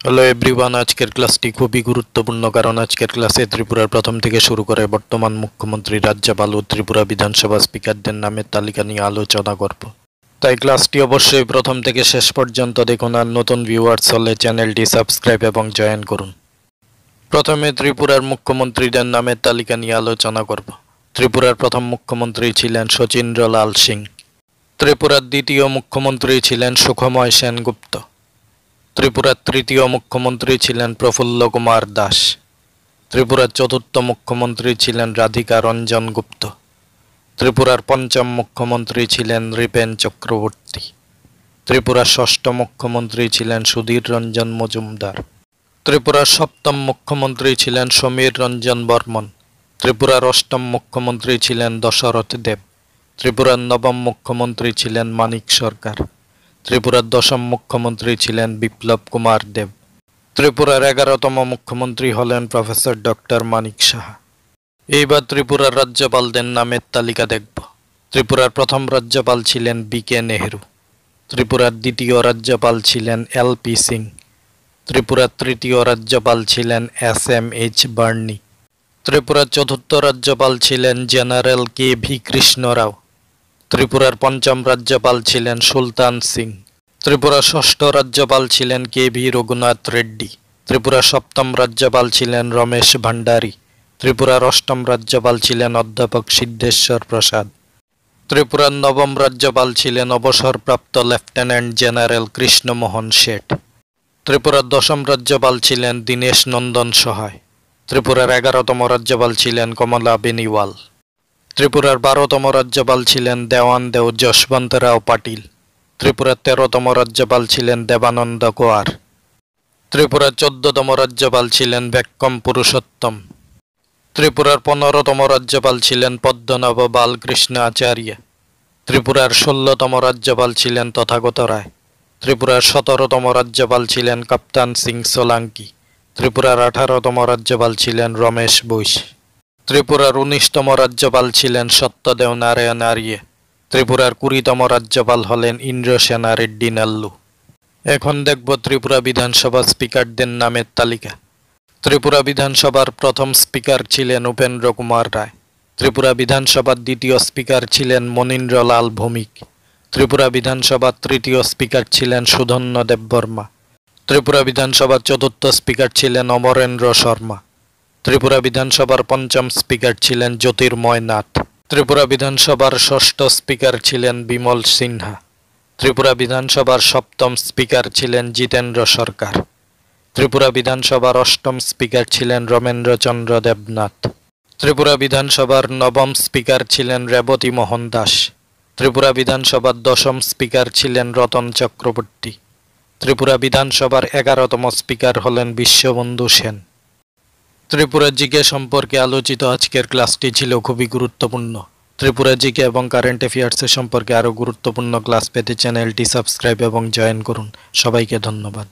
Hello everyone, আজকের ক্লাসটি খুবই গুরুত্বপূর্ণ কারণ আজকের ক্লাসে ত্রিপুরার প্রথম থেকে শুরু করে বর্তমান মুখ্যমন্ত্রী, রাজ্যপাল ও ত্রিপুরা বিধানসভা স্পিকারদের নামের তালিকা নিয়ে আলোচনা করব। তাই ক্লাসটি অবশ্যই প্রথম থেকে শেষ পর্যন্ত দেখুন, আর নতুন ভিউয়ার্স হলে চ্যানেলটি সাবস্ক্রাইব এবং জয়েন করুন। প্রথমে ত্রিপুরার মুখ্যমন্ত্রীদের নামের তালিকা নিয়ে আলোচনা করব। ত্রিপুরার প্রথম মুখ্যমন্ত্রী ছিলেন শচীন্দ্রলাল সিং। ত্রিপুরার দ্বিতীয় মুখ্যমন্ত্রী ছিলেন সুখময় সেনগুপ্ত। ত্রিপুরার তৃতীয় মুখ্যমন্ত্রী ছিলেন প্রফুল্ল কুমার দাস। ত্রিপুরার চতুর্থ মুখ্যমন্ত্রী ছিলেন রাধিকা রঞ্জন গুপ্ত। ত্রিপুরার পঞ্চম মুখ্যমন্ত্রী ছিলেন নৃপেন চক্রবর্তী। ত্রিপুরার ষষ্ঠ মুখ্যমন্ত্রী ছিলেন সুধীর রঞ্জন মজুমদার। ত্রিপুরার সপ্তম মুখ্যমন্ত্রী ছিলেন সমীর রঞ্জন বর্মন। ত্রিপুরার অষ্টম মুখ্যমন্ত্রী ছিলেন দশরথ দেব। ত্রিপুরার নবম মুখ্যমন্ত্রী ছিলেন মানিক সরকার। ত্রিপুরার দশম মুখ্যমন্ত্রী ছিলেন বিপ্লব কুমার দেব। ত্রিপুরার 11তম মুখ্যমন্ত্রী হলেন প্রফেসর ডক্টর মানিক সাহা। এইবার ত্রিপুরার রাজ্যপালদের নামের তালিকা দেখব। ত্রিপুরার প্রথম রাজ্যপাল ছিলেন বি.কে. নেহেরু। ত্রিপুরার দ্বিতীয় রাজ্যপাল ছিলেন এল.পি. সিং। ত্রিপুরার তৃতীয় রাজ্যপাল ছিলেন এস.এম.এইচ. বার্নি। ত্রিপুরার চতুর্থ রাজ্যপাল ছিলেন জেনারেল কে.ভি. কৃষ্ণ রাও। ত্রিপুরার পঞ্চম রাজ্যপাল ছিলেন সুলতান সিং। ত্রিপুরার ষষ্ঠ রাজ্যপাল ছিলেন কে.ভি. রঘুনাথ রেড্ডি। ত্রিপুরার সপ্তম রাজ্যপাল ছিলেন রমেশ ভান্ডারী। ত্রিপুরার অষ্টম রাজ্যপাল ছিলেন অধ্যাপক সিদ্ধেশ্বর প্রসাদ। ত্রিপুরার নবম রাজ্যপাল ছিলেন অবসরপ্রাপ্ত লেফটেন্যান্ট জেনারেল কৃষ্ণমোহন শেঠ। ত্রিপুরার দশম রাজ্যপাল ছিলেন দীনেশ নন্দন সহায়। ত্রিপুরার 11তম রাজ্যপাল ছিলেন কমলা বেনিওয়াল। ত্রিপুরার 12তম রাজ্যপাল ছিলেন দেওয়ান দেও যশবন্ত রাও পাটিল। ত্রিপুরার 13তম রাজ্যপাল ছিলেন দেবানন্দ কোয়ার। ত্রিপুরার 14তম রাজ্যপাল ছিলেন বেক্কম পুরুষোত্তম। ত্রিপুরার 15তম রাজ্যপাল ছিলেন পদ্মনাভ বালকৃষ্ণ আচার্য। ত্রিপুরার 16তম রাজ্যপাল ছিলেন তথাগত রায়। ত্রিপুরার 17তম রাজ্যপাল ছিলেন কাপ্তান সিং সোলাঙ্কি। ত্রিপুরার 18তম রাজ্যপাল ছিলেন রমেশ বৈশ। ত্রিপুরার 19তম রাজ্যপাল ছিলেন সত্যদেও নারায়ণ আর্য। ত্রিপুরার 20তম রাজ্যপাল হলেন ইন্দ্রসেনা রেড্ডি নাল্লু। এখন দেখব ত্রিপুরা বিধানসভা স্পিকারদের নামের তালিকা। ত্রিপুরা বিধানসভার প্রথম স্পিকার ছিলেন উপেন্দ্র কুমার রায়। ত্রিপুরা বিধানসভার দ্বিতীয় স্পিকার ছিলেন মনীন্দ্রলাল ভৌমিক। ত্রিপুরা বিধানসভার তৃতীয় স্পিকার ছিলেন সুধন্য দেববর্মা। ত্রিপুরা বিধানসভার চতুর্থ স্পিকার ছিলেন অমরেন্দ্র শর্মা। ত্রিপুরা বিধানসভার পঞ্চম স্পিকার ছিলেন জ্যোতির্ময় নাথ। ত্রিপুরা বিধানসভার ষষ্ঠ স্পিকার ছিলেন বিমল সিনহা। ত্রিপুরা বিধানসভার সপ্তম স্পিকার ছিলেন জিতেন্দ্র সরকার। ত্রিপুরা বিধানসভার অষ্টম স্পিকার ছিলেন রমেন্দ্রচন্দ্র দেবনাথ। ত্রিপুরা বিধানসভার নবম স্পিকার ছিলেন রেবতী মোহন দাস। ত্রিপুরা বিধানসভার দশম স্পিকার ছিলেন রতন চক্রবর্তী। ত্রিপুরা বিধানসভার 11তম স্পিকার হলেন বিশ্ববন্ধু সেন। ত্রিপুরা জিকে সম্পর্কে আলোচিত আজকের ক্লাসটি ছিল খুবই গুরুত্বপূর্ণ। ত্রিপুরা জিকে এবং কারেন্ট অ্যাফেয়ার্সের সম্পর্কে আরও গুরুত্বপূর্ণ ক্লাস পেতে চ্যানেলটি সাবস্ক্রাইব এবং জয়েন করুন। সবাইকে ধন্যবাদ।